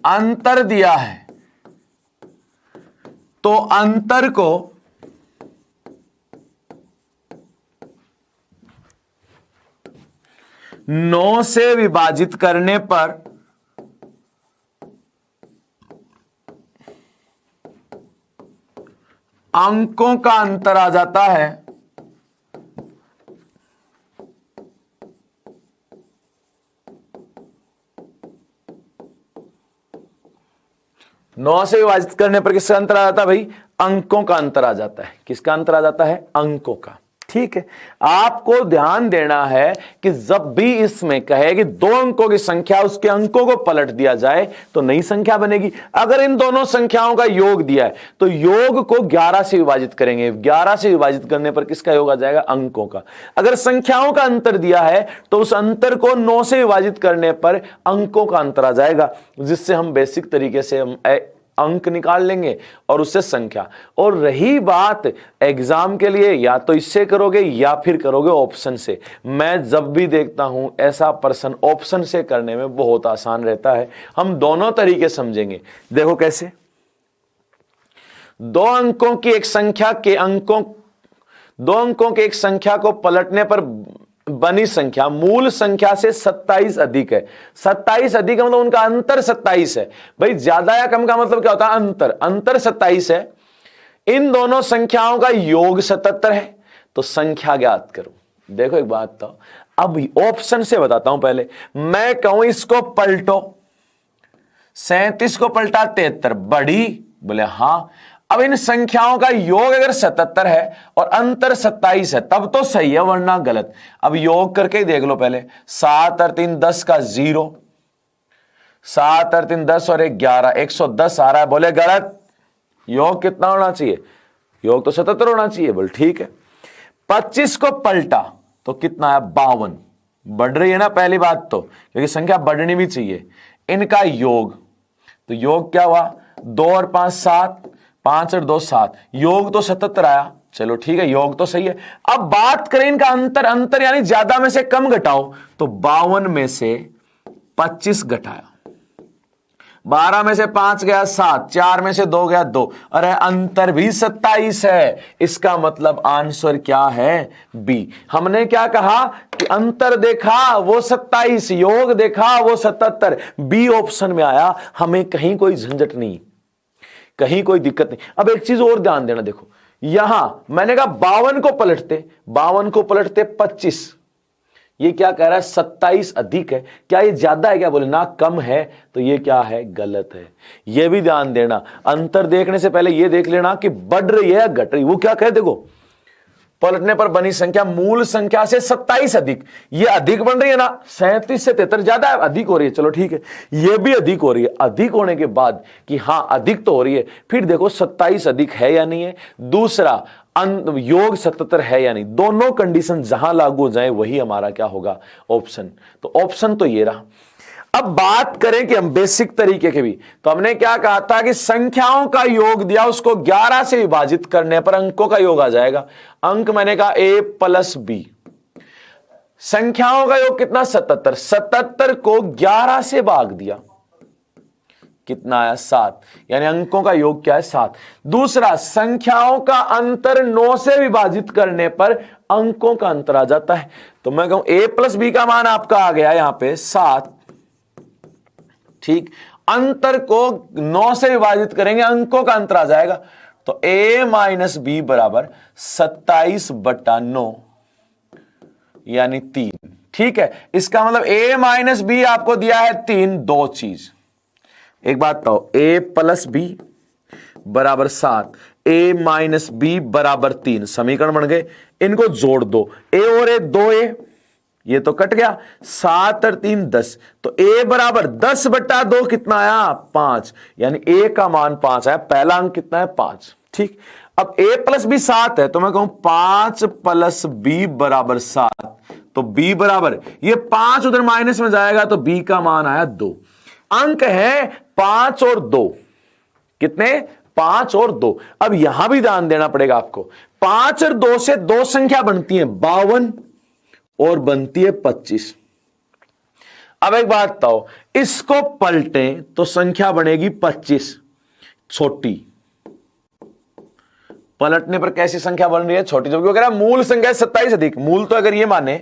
अंतर दिया है तो अंतर को 9 से विभाजित करने पर अंकों का अंतर आ जाता है। 9 से विभाजित करने पर किसका अंतर आ जाता है भाई? अंकों का अंतर आ जाता है। किसका अंतर आ जाता है? अंकों का। ठीक है, आपको ध्यान देना है कि जब भी इसमें कहे कि दो अंकों की संख्या, उसके अंकों को पलट दिया जाए तो नई संख्या बनेगी। अगर इन दोनों संख्याओं का योग दिया है तो योग को 11 से विभाजित करेंगे। 11 से विभाजित करने पर किसका योग आ जाएगा? अंकों का। अगर संख्याओं का अंतर दिया है तो उस अंतर को 9 से विभाजित करने पर अंकों का अंतर आ जाएगा, जिससे हम बेसिक तरीके से हम अंक निकाल लेंगे और उससे संख्या। और रही बात एग्जाम के लिए, या तो इससे करोगे या फिर करोगे ऑप्शन से। मैं जब भी देखता हूं ऐसा प्रश्न ऑप्शन से करने में बहुत आसान रहता है। हम दोनों तरीके समझेंगे। देखो कैसे, दो अंकों की एक संख्या को पलटने पर बनी संख्या मूल संख्या से 27 अधिक है। 27 अधिक है मतलब उनका अंतर 27 है। भाई ज्यादा या कम का मतलब क्या होता है? अंतर 27 है। इन दोनों संख्याओं का योग 77 है, तो संख्या ज्ञात करो। देखो एक बात, तो अब ऑप्शन से बताता हूं। पहले मैं कहूं इसको पलटो, 37 को पलटा 73, बड़ी? बोले हां। अब इन संख्याओं का योग अगर 77 है और अंतर 27 है तब तो सही है, वरना गलत। अब योग करके देख लो पहले। 7 और 3 10 का 0, 7 और 3 10 और 1 11, 110 आ रहा है। बोले गलत। योग कितना होना चाहिए? योग तो 77 होना चाहिए। बोल ठीक है। 25 को पलटा तो कितना है? 52। बढ़ रही है ना पहली बात तो, क्योंकि संख्या बढ़नी भी चाहिए। इनका योग, तो योग क्या हुआ? 2 और 5 7, 5 और 2 7, योग तो 77 आया। चलो ठीक है, योग तो सही है। अब बात करें इनका अंतर यानी ज्यादा में से कम घटाओ, तो 52 में से 25 घटाया, 12 में से 5 गया 7, 4 में से 2 गया 2, अरे अंतर भी 27 है। इसका मतलब आंसर क्या है? बी। हमने क्या कहा कि अंतर देखा वो 27, योग देखा वो 77, बी ऑप्शन में आया। हमें कहीं कोई झंझट नहीं, कहीं कोई दिक्कत नहीं। अब एक चीज और ध्यान देना, देखो यहां मैंने कहा 52 को पलटते 25, ये क्या कह रहा है? 27 अधिक है। क्या ये ज्यादा है? क्या बोले ना, कम है। तो ये क्या है? गलत है। ये भी ध्यान देना। अंतर देखने से पहले ये देख लेना कि बढ़ रही है या घट रही। वो क्या कहे, देखो पलटने पर बनी संख्या मूल संख्या से 27 अधिक, ये अधिक बन रही है ना, 37 से 73 ज्यादा है, अधिक हो रही है, चलो ठीक है, ये भी अधिक हो रही है। अधिक होने के बाद कि हाँ अधिक तो हो रही है, फिर देखो 27 अधिक है या नहीं है, दूसरा योग 77 है या नहीं, दोनों कंडीशन जहां लागू हो जाए वही हमारा क्या होगा, ऑप्शन। तो ऑप्शन तो ये रहा। अब बात करें कि हम बेसिक तरीके के भी, तो हमने क्या कहा था कि संख्याओं का योग दिया, उसको 11 से विभाजित करने पर अंकों का योग आ जाएगा। अंक मैंने कहा a प्लस बी, संख्याओं का योग कितना 77, 77 को 11 से भाग दिया, कितना आया 7, यानी अंकों का योग क्या है 7। दूसरा, संख्याओं का अंतर 9 से विभाजित करने पर अंकों का अंतर आ जाता है। तो मैं कहूं a प्लस बी का मान आपका आ गया यहां पे 7, ठीक, अंतर को 9 से विभाजित करेंगे, अंकों का अंतर आ जाएगा। तो a माइनस बी बराबर 27/9 यानी 3, ठीक है। इसका मतलब a माइनस बी आपको दिया है 3, दो चीज, एक बात बताओ, a प्लस बी बराबर 7, a माइनस बी बराबर 3, समीकरण बन गए, इनको जोड़ दो, a और a 2a, ये तो कट गया, 7 और 3 10, तो a बराबर 10/2 कितना आया 5, यानी a का मान 5 आया, पहला अंक कितना है 5, ठीक। अब a प्लस बी 7 है, तो मैं कहूं 5 प्लस b बराबर 7, तो b बराबर, ये 5 उधर माइनस में जाएगा तो b का मान आया 2। अंक है 5 और 2, कितने 5 और 2। अब यहां भी ध्यान देना पड़ेगा आपको, 5 और 2 से दो संख्या बनती है 52 और बनती है 25। अब एक बात बताओ, इसको पलटें तो संख्या बनेगी 25 छोटी, पलटने पर कैसी संख्या बन रही है छोटी, जबकि वगैरह मूल संख्या 27 अधिक, मूल तो अगर ये माने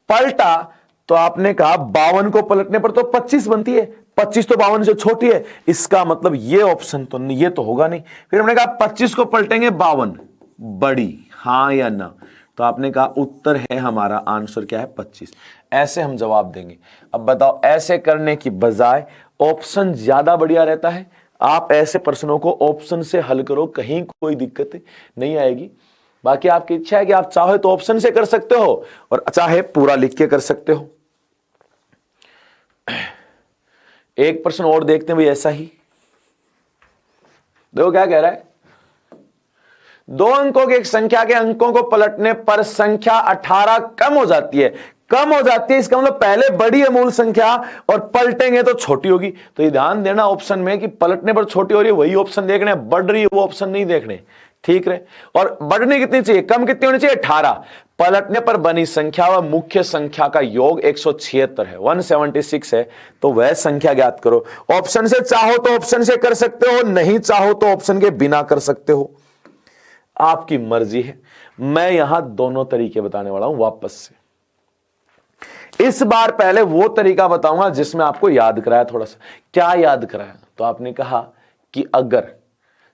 पलटा तो आपने कहा 52 को पलटने पर तो 25 बनती है, 25 तो 52 से छोटी है, इसका मतलब ये ऑप्शन तो नहीं, ये तो होगा नहीं। फिर हमने कहा 25 को पलटेंगे 52 बड़ी, हां या ना, तो आपने कहा उत्तर है हमारा आंसर क्या है 25। ऐसे हम जवाब देंगे। अब बताओ, ऐसे करने की बजाय ऑप्शन ज्यादा बढ़िया रहता है। आप ऐसे प्रश्नों को ऑप्शन से हल करो, कहीं कोई दिक्कत नहीं आएगी। बाकी आपकी इच्छा है कि आप चाहे तो ऑप्शन से कर सकते हो और चाहे पूरा लिख के कर सकते हो। एक प्रश्न और देखते हैं भाई, ऐसा ही देखो क्या कह रहा है, दो अंकों की एक संख्या के अंकों को पलटने पर संख्या 18 कम हो जाती है, कम हो जाती है, इसका मतलब पहले बड़ी है मूल संख्या और पलटेंगे तो छोटी होगी। तो ये ध्यान देना ऑप्शन में कि पलटने पर छोटी हो रही है वही ऑप्शन देखने, बढ़ रही है वो ऑप्शन नहीं देखने, ठीक है। और बढ़ने कितनी चाहिए, कम कितनी होनी चाहिए 18। पलटने पर बनी संख्या व मुख्य संख्या का योग 176 है, 176 है, तो वह संख्या ज्ञात करो। ऑप्शन से चाहो तो ऑप्शन से कर सकते हो, नहीं चाहो तो ऑप्शन के बिना कर सकते हो, आपकी मर्जी है। मैं यहां दोनों तरीके बताने वाला हूं वापस से। इस बार पहले वो तरीका बताऊंगा जिसमें आपको याद कराया, थोड़ा सा क्या याद कराया, तो आपने कहा कि अगर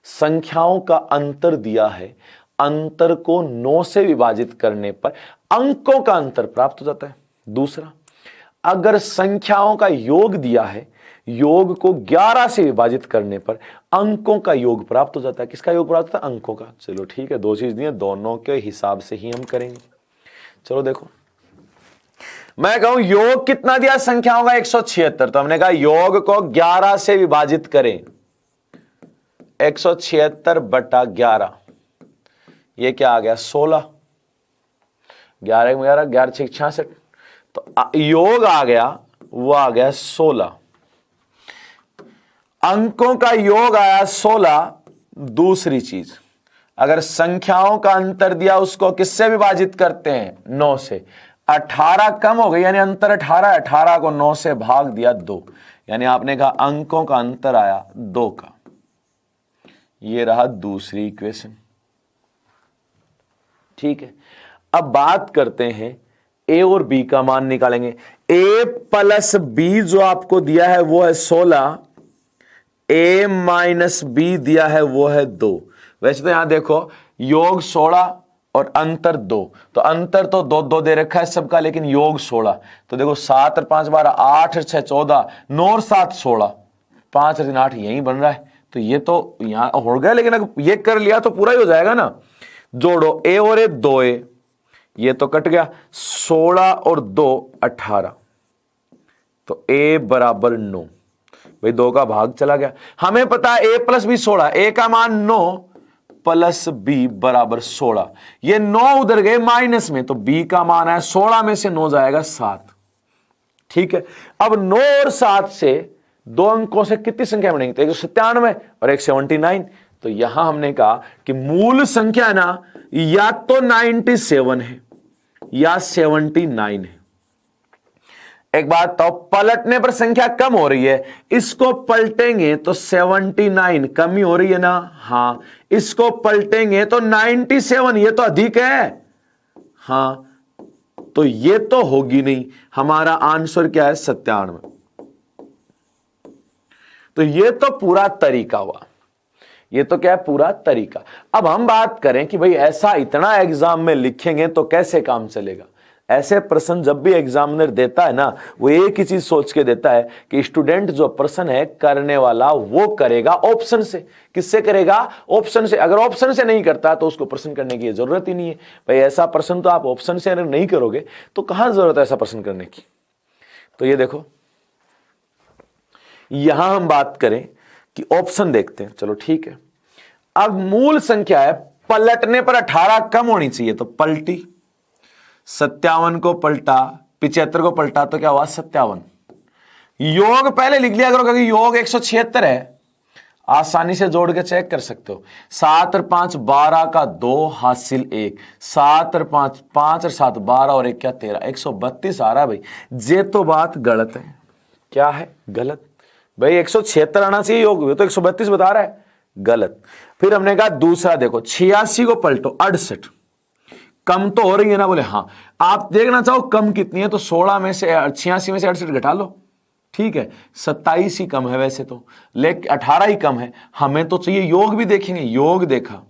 संख्याओं का अंतर दिया है, अंतर को 9 से विभाजित करने पर अंकों का अंतर प्राप्त हो जाता है। दूसरा, अगर संख्याओं का योग दिया है, योग को 11 से विभाजित करने पर अंकों का योग प्राप्त हो जाता है। किसका योग प्राप्त होता है, अंकों का। चलो ठीक है, दो चीज दी है, दोनों के हिसाब से ही हम करेंगे। चलो देखो, मैं कहूं योग कितना दिया संख्याओं का 176, तो हमने कहा योग को 11 से विभाजित करें, 176/11, ये क्या आ गया 16, 11 में 11, 11 6 66, तो योग आ गया, वो आ गया 16, अंकों का योग आया 16। दूसरी चीज, अगर संख्याओं का अंतर दिया उसको किससे विभाजित करते हैं, 9 से, 18 कम हो गई, यानी अंतर 18, 18 को 9 से भाग दिया 2, यानी आपने कहा अंकों का अंतर आया 2 का। ये रहा दूसरी इक्वेशन, ठीक है। अब बात करते हैं ए और बी का मान निकालेंगे। ए प्लस बी जो आपको दिया है वो है 16, ए माइनस बी दिया है वो है 2। वैसे तो यहां देखो योग 16 और अंतर 2, तो अंतर तो 2 2 दे रखा है सबका, लेकिन योग 16, तो देखो 7 और 5 12, 8 और 6 14, 9 और 7 16, 5 और 3 8, यही बन रहा है। तो ये तो यहां हो गया, लेकिन अगर ये कर लिया तो पूरा ही हो जाएगा ना। जोड़ो ए और ए 2a, ये तो कट गया, 16 और 2 18, तो a बराबर 9। भाई 2 का भाग चला गया। हमें पता है a प्लस बी 16, a का मान 9 प्लस b बराबर 16। ये 9 उधर गए माइनस में, तो b का मान है 16 में से 9 जाएगा 7। ठीक है, अब 9 और 7 से दो अंकों से कितनी संख्या बनेगी? तो 197 और 179। तो यहां हमने कहा कि मूल संख्या ना या तो 97 है या 79 है। एक बात तो पलटने पर संख्या कम हो रही है, इसको पलटेंगे तो 79 कमी हो रही है ना? हां, इसको पलटेंगे तो 97, ये तो अधिक है। हां, तो ये तो होगी नहीं। हमारा आंसर क्या है? 97। तो ये तो पूरा तरीका हुआ। ये तो क्या है? पूरा तरीका। अब हम बात करें कि भाई ऐसा इतना एग्जाम में लिखेंगे तो कैसे काम चलेगा। ऐसे प्रश्न जब भी एग्जामिनर देता है ना, वो एक ही चीज सोच के देता है कि स्टूडेंट जो प्रश्न है करने वाला वो करेगा ऑप्शन से। किससे करेगा? ऑप्शन से। अगर ऑप्शन से नहीं करता तो उसको प्रश्न करने की जरूरत ही नहीं है। भाई ऐसा प्रश्न तो आप ऑप्शन से अगर नहीं करोगे तो कहां जरूरत है ऐसा प्रश्न करने की। तो ये देखो, यहां हम बात करें कि ऑप्शन देखते हैं। चलो ठीक है, अब मूल संख्या है, पलटने पर 18 कम होनी चाहिए, तो पलटी। 57 को पलटा, 75 को पलटा, तो क्या हुआ? 57। योग पहले लिख लिया करो क्योंकि योग 176 है, आसानी से जोड़ के चेक कर सकते हो। 7 और 5 12 का 2 हासिल 1, 7 और 5 5 और 7 12 और 1 क्या 13, 132 आ रहा है। भाई ये तो बात गलत है। क्या है? गलत। भाई 176 आना चाहिए योग, तो 132 बता रहा है, गलत। फिर हमने कहा दूसरा देखो, 86 को पलटो, 68 कम तो हो रही है ना? बोले हाँ। आप देखना चाहो कम कितनी है, तो 16 में से 86 में से 68 घटा लो। ठीक है, 27 ही कम है वैसे तो, लेकिन 18 ही कम है। हमें तो चाहिए योग भी देखेंगे। योग देखा,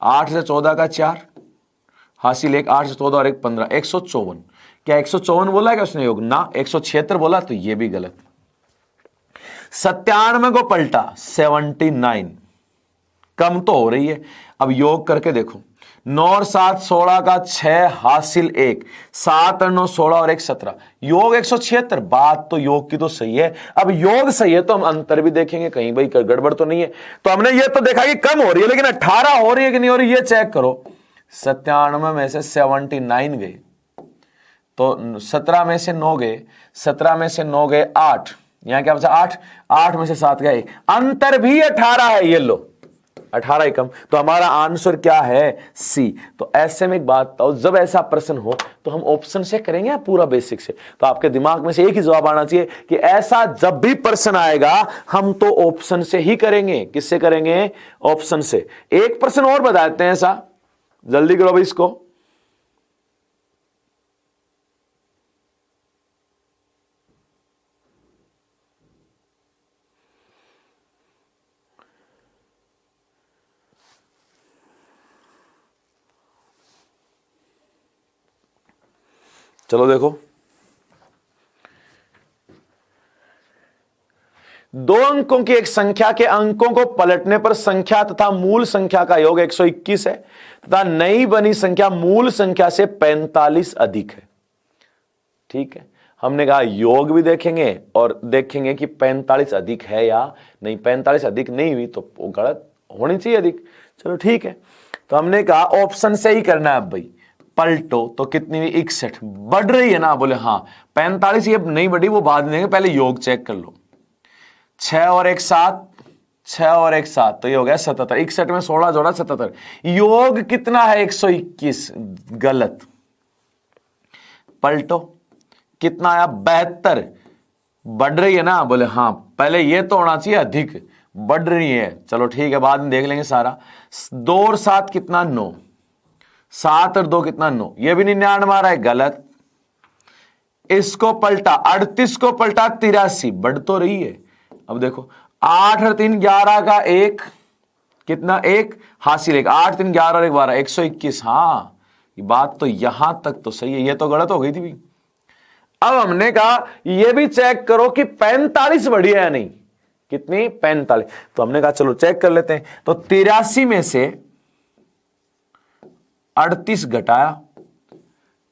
8 से 14 का 4 हासिल 1, 8 से 14 और 1 15, 154। क्या 154 बोला है क्या उसने योग? ना, 176 बोला, तो ये भी गलत। 97 को पलटा, 79 कम तो हो रही है। अब योग करके देखो, 9 और 7 16 का 6 हासिल 1, 7 और 9 16 और 1 17, योग 176। बात तो योग की तो सही है। अब योग सही है तो हम अंतर भी देखेंगे, कहीं भाई गड़बड़ तो नहीं है। तो हमने ये तो देखा कि कम हो रही है, लेकिन 18 हो रही है कि नहीं हो रही, ये चेक करो। 97 में से 79 गए, तो 17 में से 9 गए, 17 में से 9 गए 8, यहां क्या बचा? 8, 8 में से 7 गए, अंतर भी 18 है। ये लो, 18 ही कम। तो हमारा आंसर क्या है? सी। तो ऐसे में एक बात बताओ, जब ऐसा प्रश्न हो तो हम ऑप्शन से करेंगे या पूरा बेसिक से? तो आपके दिमाग में से एक ही जवाब आना चाहिए कि ऐसा जब भी प्रश्न आएगा हम तो ऑप्शन से ही करेंगे। किससे करेंगे? ऑप्शन से। एक प्रश्न और बता देते हैं ऐसा, जल्दी करो भाई इसको। चलो देखो, दो अंकों की एक संख्या के अंकों को पलटने पर संख्या तथा मूल संख्या का योग 121 है तथा नई बनी संख्या मूल संख्या से 45 अधिक है। ठीक है, हमने कहा योग भी देखेंगे और देखेंगे कि 45 अधिक है या नहीं। 45 अधिक नहीं हुई तो वो गलत होनी चाहिए अधिक। चलो ठीक है, तो हमने कहा ऑप्शन से ही करना है। अब भाई पलटो तो कितनी हुई? 61। बढ़ रही है ना? बोले हाँ। 45 ये नहीं बढ़ी, वो बाद में देंगे, पहले योग चेक कर लो। 6 और 1 7, 6 और 1 7, तो ये हो गया 77। 61 में 16 जोड़ा 77। योग कितना है? 121, गलत। पलटो, कितना आया? 72। बढ़ रही है ना? बोले हाँ, पहले ये तो होना चाहिए अधिक, बढ़ रही है। चलो ठीक है, बाद में देख लेंगे सारा। 2 और 7 कितना? 9। 7 और 2 कितना? 9। ये भी 99 मारा है, गलत। इसको पलटा, 38 को पलटा 83, बढ़ तो रही है। अब देखो, 8 और 3 11 का 1 कितना? 1 हासिल 1, 8 3 11 और 1 12, 121। हाँ, ये बात तो यहां तक तो सही है, ये तो गलत हो गई थी भी। अब हमने कहा ये भी चेक करो कि 45 बढ़ी है या नहीं। कितनी? 45। तो हमने कहा चलो चेक कर लेते हैं। तो 83 में से 38 घटाया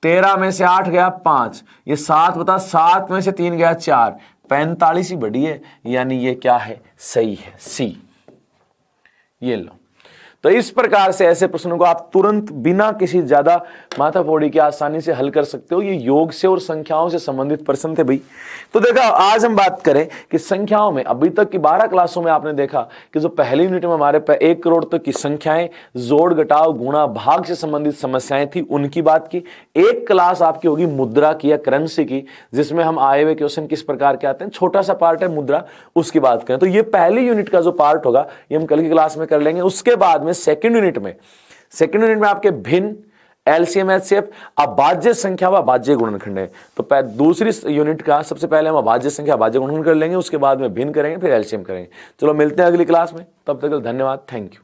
13 में से 8 गया 5, ये 7 बता 7 में से 3 गया 4, 45 ही बढ़ी है, यानी ये क्या है, सही है, सी। ये लो। तो इस प्रकार से ऐसे प्रश्नों को आप तुरंत बिना किसी ज्यादा माथाफोड़ी के आसानी से हल कर सकते हो। ये योग से और संख्याओं से संबंधित प्रश्न थे भाई। तो देखा, आज हम बात करें कि संख्याओं में अभी तक की 12 क्लासों में आपने देखा कि जो पहली यूनिट में हमारे 1 करोड़ तक की संख्याएं, जोड़ घटाव गुणा भाग से संबंधित समस्याएं थी, उनकी बात की। एक क्लास आपकी होगी मुद्रा की या करेंसी की, जिसमें हम आए हुए क्वेश्चन किस प्रकार के आते हैं, छोटा सा पार्ट है मुद्रा, उसकी बात करें। तो ये पहली यूनिट का जो पार्ट होगा ये हम कल की क्लास में कर लेंगे। उसके बाद में सेकंड यूनिट में आपके भिन्न, एलसीएम, एचसीएफ, अभाज्य संख्या व अभाज्य गुणनखंड है। तो दूसरी यूनिट का सबसे पहले हम अभाज्य संख्या अभाज्य गुणनखंड कर लेंगे, उसके बाद में भिन्न करेंगे, फिर एलसीएम करेंगे। चलो मिलते हैं अगली क्लास में, तब तक धन्यवाद, थैंक यू।